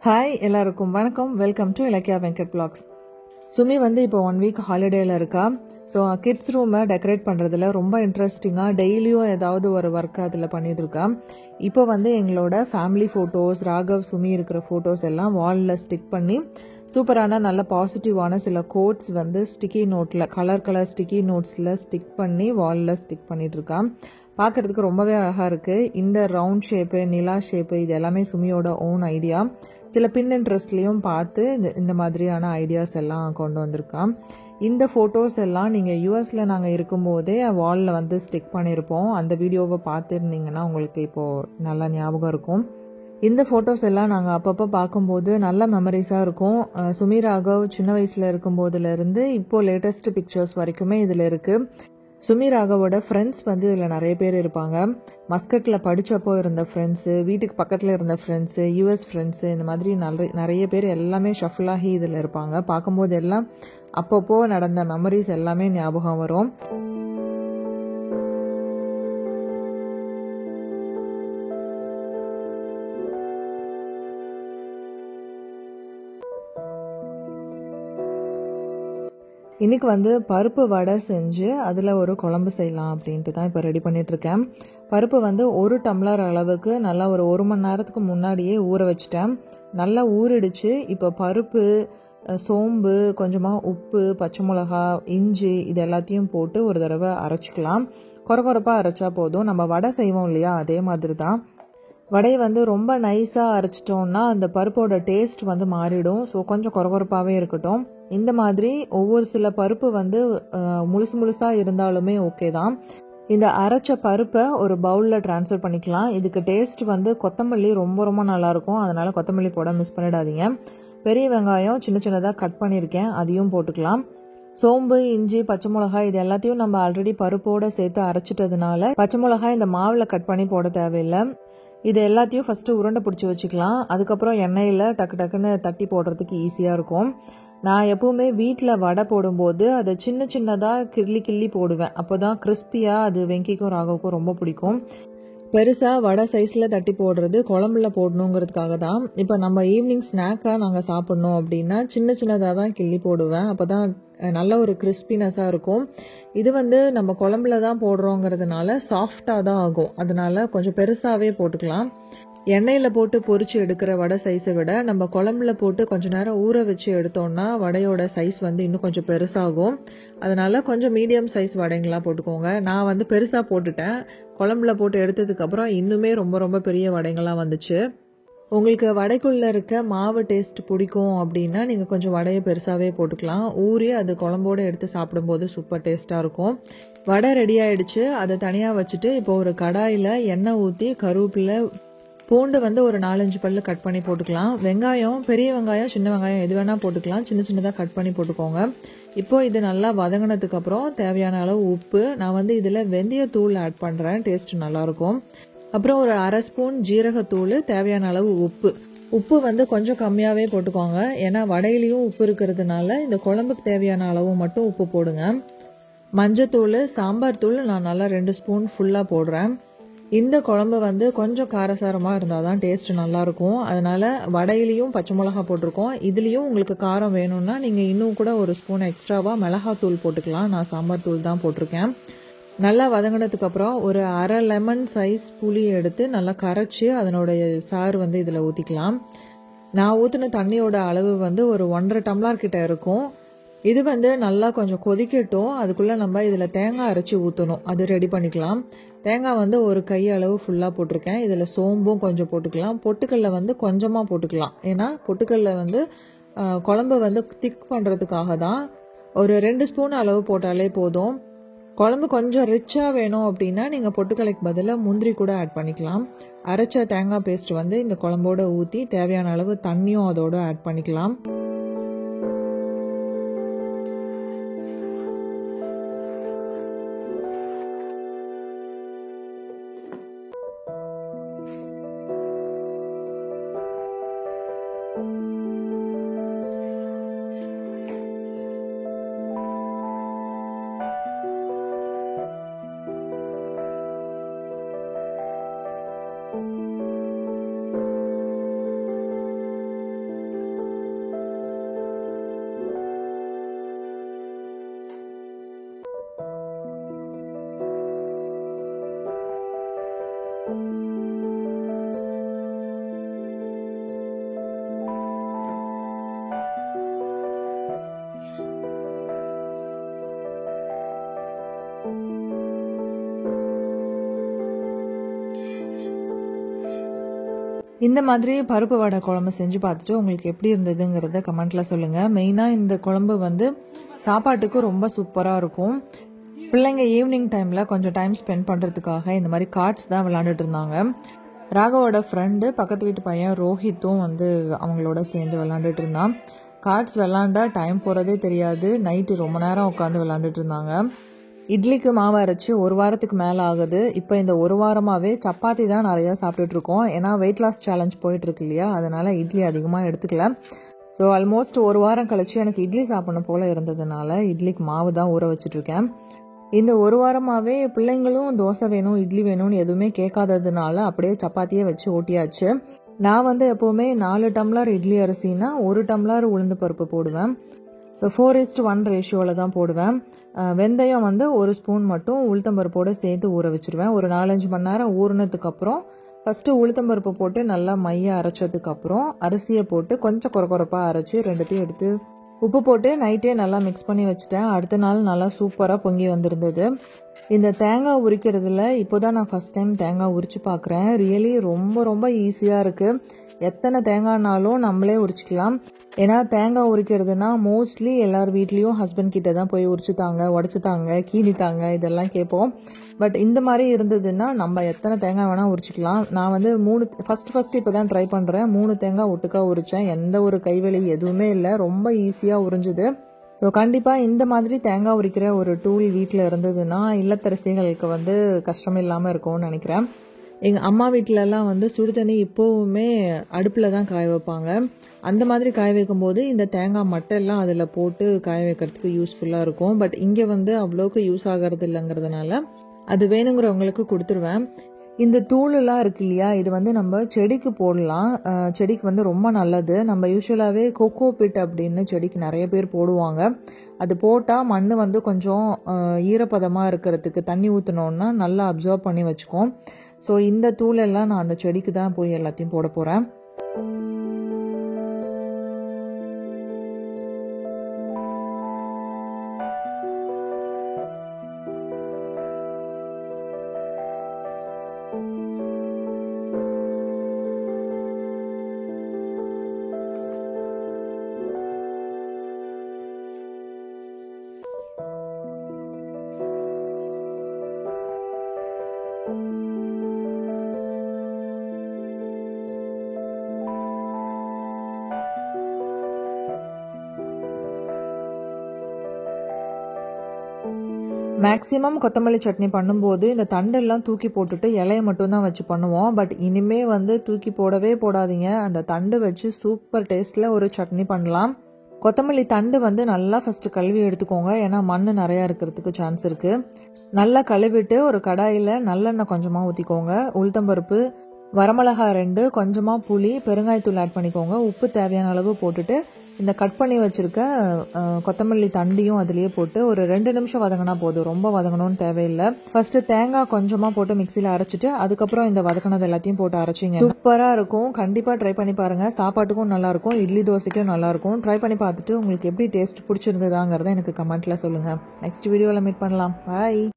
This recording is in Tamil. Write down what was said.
ஹாய் எல்லாருக்கும் வணக்கம். Welcome to Ilakkiya Venkat vlogs. Sumi வந்து இப்போ 1 வீக் ஹாலிடேயில் இருக்கா. ஸோ கிட்ஸ் ரூமை டெக்கரேட் பண்ணுறதுல ரொம்ப இன்ட்ரெஸ்டிங்காக டெய்லியும் ஏதாவது ஒரு ஒர்க் அதில் பண்ணிட்டு இருக்கா. இப்போ வந்து எங்களோட ஃபேமிலி ஃபோட்டோஸ், ராகவ், சுமி இருக்கிற ஃபோட்டோஸ் எல்லாம் வாலில் ஸ்டிக் பண்ணி சூப்பரான நல்ல பாசிட்டிவான சில கோட்ஸ் வந்து ஸ்டிக்கி நோட்டில் கலர் ஸ்டிக்கி நோட்ஸில் ஸ்டிக் பண்ணி வாலில் ஸ்டிக் பண்ணிட்டு இருக்கா. பார்க்குறதுக்கு ரொம்பவே அழகாக இருக்குது. இந்த ரவுண்ட் ஷேப்பு, நிலா ஷேப்பு இது எல்லாமே சுமியோட ஓன் ஐடியா. சில பின் இன்ட்ரெஸ்ட்லேயும் பார்த்து இந்த மாதிரியான ஐடியாஸ் எல்லாம் கொண்டு வந்திருக்கான். இந்த ஃபோட்டோஸ் எல்லாம் நீங்கள் யூஎஸில் நாங்கள் இருக்கும்போதே வாலில் வந்து ஸ்டிக் பண்ணியிருப்போம். அந்த வீடியோவை பார்த்துருந்தீங்கன்னா உங்களுக்கு இப்போது நல்லா ஞாபகம் இருக்கும். இந்த ஃபோட்டோஸ் எல்லாம் நாங்கள் அப்பப்போ பார்க்கும்போது நல்ல மெமரிஸாக இருக்கும். சுமி, ராகவ் சின்ன வயசில் இருக்கும்போதுலேருந்து இப்போது லேட்டஸ்ட் பிக்சர்ஸ் வரைக்குமே இதில் இருக்குது. சுமி, ராகவோட ஃப்ரெண்ட்ஸ் வந்து இதில் நிறைய பேர் இருப்பாங்க. மஸ்கட்டில் படித்தப்போ இருந்த ஃப்ரெண்ட்ஸு, வீட்டுக்கு பக்கத்தில் இருந்த ஃப்ரெண்ட்ஸு, யூஎஸ் ஃப்ரெண்ட்ஸு, இந்த மாதிரி நிறைய பேர் எல்லாமே ஷஃபிளாகி இதில் இருப்பாங்க. பார்க்கும்போது எல்லாம் அப்பப்போ நடந்த மெமரிஸ் எல்லாமே ஞாபகம் வரும். இன்றைக்கி வந்து பருப்பு வடை செஞ்சு அதில் ஒரு குழம்பு செய்யலாம் அப்படின்ட்டு தான் இப்போ ரெடி பண்ணிகிட்ருக்கேன். பருப்பு வந்து 1 டம்ளர் அளவுக்கு நல்லா ஒரு 1 மணி நேரத்துக்கு முன்னாடியே ஊற வச்சிட்டேன். நல்லா ஊறிடுச்சு. இப்போ பருப்பு, சோம்பு, கொஞ்சமாக உப்பு, பச்சை மிளகா, இஞ்சி இது எல்லாத்தையும் போட்டு ஒரு தடவை அரைச்சிக்கலாம். கொரகொரப்பாக அரைச்சா போதும். நம்ம வடை செய்வோம் இல்லையா, அதே மாதிரி தான். வடையை வந்து ரொம்ப நைஸாக அரைச்சிட்டோம்னா அந்த பருப்போட டேஸ்ட் வந்து மாறிடும். ஸோ கொஞ்சம் கொரகொரப்பாகவே இருக்கட்டும். இந்த மாதிரி ஒவ்வொரு சில பருப்பு வந்து முழுசாக இருந்தாலுமே ஓகே தான். இந்த அரைச்ச பருப்பை ஒரு பவுலில் ட்ரான்ஸ்ஃபர் பண்ணிக்கலாம். இதுக்கு டேஸ்ட் வந்து கொத்தமல்லி ரொம்ப நல்லாயிருக்கும். அதனால் கொத்தமல்லி போட மிஸ் பண்ணிடாதீங்க. பெரிய வெங்காயம் சின்னதாக கட் பண்ணியிருக்கேன், அதையும் போட்டுக்கலாம். சோம்பு, இஞ்சி, பச்சை மிளகாய் இது எல்லாத்தையும் நம்ம ஆல்ரெடி பருப்போடு சேர்த்து அரைச்சிட்டதுனால பச்சை மிளகாய் இந்த மாவில் கட் பண்ணி போட தேவையில்லை. இது எல்லாத்தையும் ஃபஸ்ட்டு உருண்டை பிடிச்சி வச்சுக்கலாம். அதுக்கப்புறம் எண்ணெயில் டக்குன்னு தட்டி போடுறதுக்கு ஈஸியாக இருக்கும். நான் எப்போவுமே வீட்டில் வடை போடும்போது அதை சின்னதாக கிள்ளி போடுவேன். அப்போ தான் கிறிஸ்பியாக அது வெங்கிக்கும் ராகவுக்கும் ரொம்ப பிடிக்கும். பெருசாக வடை சைஸில் தட்டி போடுறது குழம்புல போடணுங்கிறதுக்காக தான். இப்போ நம்ம ஈவினிங் ஸ்நாக்காக நாங்கள் சாப்பிட்ணும் அப்படின்னா சின்னதாக தான் கிள்ளி போடுவேன். அப்போ தான் நல்ல ஒரு கிறிஸ்பினஸாக இருக்கும். இது வந்து நம்ம குழம்புல தான் போடுறோங்கிறதுனால சாஃப்டாக தான் ஆகும். அதனால கொஞ்சம் பெருசாகவே போட்டுக்கலாம். எண்ணெயில் போட்டு பொரிச்சு எடுக்கிற வடை சைஸை விட நம்ம குழம்புல போட்டு கொஞ்சம் நேரம் ஊற வச்சு எடுத்தோம்னா வடையோட சைஸ் வந்து இன்னும் கொஞ்சம் பெருசாகும். அதனால கொஞ்சம் மீடியம் சைஸ் வடைங்களாக போட்டுக்கோங்க. நான் வந்து பெருசாக போட்டுட்டேன். குழம்புல போட்டு எடுத்ததுக்கப்புறம் இன்னுமே ரொம்ப பெரிய வடைங்களாக வந்துச்சு. உங்களுக்கு வடைக்குள்ளே இருக்க மாவு டேஸ்ட் பிடிக்கும் அப்படின்னா நீங்கள் கொஞ்சம் வடையை பெருசாகவே போட்டுக்கலாம். ஊறி அது குழம்போடு எடுத்து சாப்பிடும்போது சூப்பர் டேஸ்ட்டாக இருக்கும். வடை ரெடி ஆகிடுச்சு. அதை தனியாக வச்சுட்டு இப்போ ஒரு கடாயில் எண்ணெய் ஊற்றி கருவேப்பிலை, பூண்டு வந்து ஒரு 4-5 பல்லு கட் பண்ணி போட்டுக்கலாம். வெங்காயம், பெரிய வெங்காயம், சின்ன வெங்காயம் எது வேணால் போட்டுக்கலாம். சின்னதாக கட் பண்ணி போட்டுக்கோங்க. இப்போ இது நல்லா வதங்கினதுக்கப்புறம் தேவையான அளவு உப்பு, நான் வந்து இதில் வெந்தயத்தூள் ஆட் பண்ணுறேன், டேஸ்ட் நல்லாயிருக்கும். அப்புறம் ஒரு 1/2 ஸ்பூன் ஜீரகத்தூள், தேவையான அளவு உப்பு வந்து கொஞ்சம் கம்மியாகவே போட்டுக்கோங்க. ஏன்னா வடையிலையும் உப்பு இருக்கிறதுனால இந்த குழம்புக்கு தேவையான அளவு மட்டும் உப்பு போடுங்க. மஞ்சத்தூள், சாம்பார் தூள் நான் நல்லா 2 ஸ்பூன் ஃபுல்லாக போடுறேன். இந்த குழம்பு வந்து கொஞ்சம் காரசாரமாக இருந்தால் தான் டேஸ்ட் நல்லாயிருக்கும். அதனால் வடையிலையும் பச்சை மிளகா போட்டிருக்கோம். இதுலேயும் உங்களுக்கு காரம் வேணும்னா நீங்கள் இன்னும் கூட 1 ஸ்பூன் எக்ஸ்ட்ராவாக மிளகாத்தூள் போட்டுக்கலாம். நான் சாம்பார் தூள் தான் போட்டிருக்கேன். நல்லா வதங்கினதுக்கப்புறம் ஒரு 1/2 லெமன் சைஸ் புளி எடுத்து நல்லா கரைச்சி அதனுடைய சாறு வந்து இதில் ஊற்றிக்கலாம். நான் ஊற்றின தண்ணியோட அளவு வந்து ஒரு 1.5 டம்ளர் கிட்ட இருக்கும். இது வந்து நல்லா கொஞ்சம் கொதிக்கட்டும். அதுக்குள்ளே நம்ம இதில் தேங்காய் அரைச்சி ஊற்றணும், அது ரெடி பண்ணிக்கலாம். தேங்காய் வந்து ஒரு கை அளவு ஃபுல்லாக போட்டிருக்கேன். இதில் சோம்பும் கொஞ்சம் போட்டுக்கலாம். பொட்டுக்கல்லை வந்து கொஞ்சமாக போட்டுக்கலாம். ஏன்னா பொட்டுக்கல்லை வந்து குழம்பு வந்து திக் பண்ணுறதுக்காக தான். ஒரு 2 ஸ்பூன் அளவு போட்டாலே போதும். குழம்பு கொஞ்சம் ரிச்சாக வேணும் அப்படின்னா நீங்கள் பொட்டுக்கல்லைக்கு பதிலாக முந்திரி கூட ஆட் பண்ணிக்கலாம். அரைச்ச தேங்காய் பேஸ்ட் வந்து இந்த குழம்போடு ஊற்றி தேவையான அளவு தண்ணியும் அதோடு ஆட் பண்ணிக்கலாம். இந்த மாதிரி பருப்பு வடை குழம்பு செஞ்சு பார்த்துட்டு உங்களுக்கு எப்படி இருந்ததுங்கிறத கமெண்ட்டில் சொல்லுங்கள். மெயினாக இந்த குழம்பு வந்து சாப்பாட்டுக்கு ரொம்ப சூப்பராக இருக்கும். பிள்ளைங்க ஈவினிங் டைமில் கொஞ்சம் டைம் ஸ்பெண்ட் பண்ணுறதுக்காக இந்த மாதிரி கார்ட்ஸ் தான் விளாண்டுட்டு இருந்தாங்க. ராகவோட ஃப்ரெண்டு பக்கத்து வீட்டு பையன் ரோஹித்தும் வந்து அவங்களோட சேர்ந்து விளாண்டுட்டு இருந்தான். கார்ட்ஸ் விளாண்டா டைம் போகிறதே தெரியாது. நைட்டு ரொம்ப நேரம் உட்காந்து விளாண்டுட்டு இருந்தாங்க. இட்லிக்கு மாவு அரைச்சி 1 வாரத்துக்கு மேலே ஆகுது. இப்போ இந்த 1 வாரமாகவே சப்பாத்தி தான் நிறையா சாப்பிட்டுட்ருக்கோம். ஏன்னா வெயிட் லாஸ் சேலஞ்ச் போயிட்டுருக்கு இல்லையா, அதனால் இட்லி அதிகமாக எடுத்துக்கல. ஸோ ஆல்மோஸ்ட் 1 வாரம் கழிச்சு எனக்கு இட்லி சாப்பிடணும் போல் இருந்ததுனால இட்லிக்கு மாவு தான் ஊற வச்சுட்ருக்கேன். இந்த 1 வாரமாகவே பிள்ளைங்களும் தோசை வேணும் இட்லி வேணும்னு எதுவுமே கேட்காததுனால அப்படியே சப்பாத்தியே வச்சு ஓட்டியாச்சு. நான் வந்து எப்போவுமே 4 டம்ளர் இட்லி அரிசினா 1 டம்ளர் உளுந்து பருப்பு போடுவேன். ஸோ 4:1 ரேஷியோவில் தான் போடுவேன். வெந்தயம் வந்து 1 ஸ்பூன் மட்டும் உளுத்தம்பருப்போடு சேர்த்து ஊற வச்சுருவேன். ஒரு 4-5 மணி நேரம் ஊறினதுக்கப்புறம் ஃபஸ்ட்டு உளுத்தம்பருப்பு போட்டு நல்லா மைய அரைச்சதுக்கப்புறம் அரிசியை போட்டு கொஞ்சம் கொரப்பாக அரைச்சி 2த்தையும் எடுத்து உப்பு போட்டு நைட்டே நல்லா மிக்ஸ் பண்ணி வச்சுட்டேன். அடுத்த நாள் நல்லா சூப்பராக பொங்கி வந்திருந்தது. இந்த தேங்காய் உரிக்கிறதுல இப்போ தான் நான் ஃபஸ்ட் டைம் தேங்காய் உரித்து பார்க்குறேன். ரியலி ரொம்ப ரொம்ப ஈஸியாக இருக்குது. எத்தனை தேங்காய்னாலும் நம்மளே உரிச்சிக்கலாம். ஏன்னா தேங்காய் உரிக்கிறதுனா மோஸ்ட்லி எல்லார் வீட்லேயும் ஹஸ்பண்ட் கிட்ட தான் போய் உரிச்சுத்தாங்க, உடச்சித்தாங்க, கீனித்தாங்க இதெல்லாம் கேட்போம். பட் இந்த மாதிரி இருந்ததுன்னா நம்ம எத்தனை தேங்காய் வேணால் உரிச்சிக்கலாம். நான் வந்து 3 ஃபஸ்ட்டு இப்போ தான் ட்ரை பண்ணுறேன். 3 தேங்காய் ஒட்டுக்கா உரித்தேன். எந்த ஒரு கைவலி எதுவுமே இல்லை. ரொம்ப ஈஸியாக உறிஞ்சுது. ஸோ கண்டிப்பாக இந்த மாதிரி தேங்காய் உரிக்கிற ஒரு டூல் வீட்டில் இருந்ததுன்னா இல்லத்தரசிகளுக்கு வந்து கஷ்டம் இல்லாமல் இருக்கும்னு நினைக்கிறேன். எங்கள் அம்மா வீட்டிலலாம் வந்து சுடு தண்ணி இப்போவுமே அடுப்பில் தான் காய வைப்பாங்க. அந்த மாதிரி காய வைக்கும்போது இந்த தேங்காய் மட்டெல்லாம் அதில் போட்டு காய வைக்கிறதுக்கு யூஸ்ஃபுல்லாக இருக்கும். பட் இங்கே வந்து அவ்வளோக்கு யூஸ் ஆகிறது இல்லைங்கிறதுனால அது வேணுங்கிறவங்களுக்கு கொடுத்துருவேன். இந்த தூளெலாம் இருக்கு இல்லையா, இது வந்து நம்ம செடிக்கு போடலாம். செடிக்கு வந்து ரொம்ப நல்லது. நம்ம யூஸ்வலாகவே கொக்கோ பிட் அப்படின்னு செடிக்கு நிறைய பேர் போடுவாங்க. அது போட்டால் மண் வந்து கொஞ்சம் ஈரப்பதமாக இருக்கிறதுக்கு தண்ணி ஊற்றினோன்னா நல்லா அப்சர்வ் பண்ணி வச்சுக்கோம். ஸோ இந்த தூளெல்லாம் நான் அந்த செடிக்கு தான் போய் எல்லாத்தையும் போட போகிறேன். மேக்ஸிமம் கொத்தமல்லி சட்னி பண்ணும்போது இந்த தண்டெல்லாம் தூக்கி போட்டுட்டு இலையை மட்டும்தான் வச்சு பண்ணுவோம். பட் இனிமே வந்து தூக்கி போடவே போடாதீங்க. அந்த தண்டு வச்சு சூப்பர் டேஸ்ட்டில் ஒரு சட்னி பண்ணலாம். கொத்தமல்லி தண்டு வந்து நல்லா ஃபஸ்ட்டு கழுவி எடுத்துக்கோங்க. ஏன்னா மண் நிறையா இருக்கிறதுக்கு சான்ஸ் இருக்குது. நல்லா கழுவிட்டு ஒரு கடாயில் நல்லெண்ணெய் கொஞ்சமாக ஊற்றிக்கோங்க. உளுத்தம்பருப்பு, வரமிளகாய் 2, கொஞ்சமாக புளி, பெருங்காயத்தூள் ஆட் பண்ணிக்கோங்க. உப்பு தேவையான அளவு போட்டுட்டு இந்த கட் பண்ணி வச்சுருக்க கொத்தமல்லி தண்டியும் அதுலேயே போட்டு ஒரு 2 நிமிஷம் வதங்கினா போதும். ரொம்ப வதங்கணும்னு தேவையில்லை. ஃபஸ்ட்டு தேங்காய் கொஞ்சமாக போட்டு மிக்சியில் அரைச்சிட்டு அதுக்கப்புறம் இந்த வதக்கினது எல்லாத்தையும் போட்டு அரைச்சிங்க. சூப்பராக இருக்கும். கண்டிப்பாக ட்ரை பண்ணி பாருங்கள். சாப்பாட்டுக்கும் நல்லாயிருக்கும், இட்லி தோசைக்கும் நல்லாயிருக்கும். ட்ரை பண்ணி பார்த்துட்டு உங்களுக்கு எப்படி டேஸ்ட் பிடிச்சிருந்ததாங்கிறத எனக்கு கமெண்ட்டில் சொல்லுங்கள். நெக்ஸ்ட் வீடியோவில் மீட் பண்ணலாம். பாய்.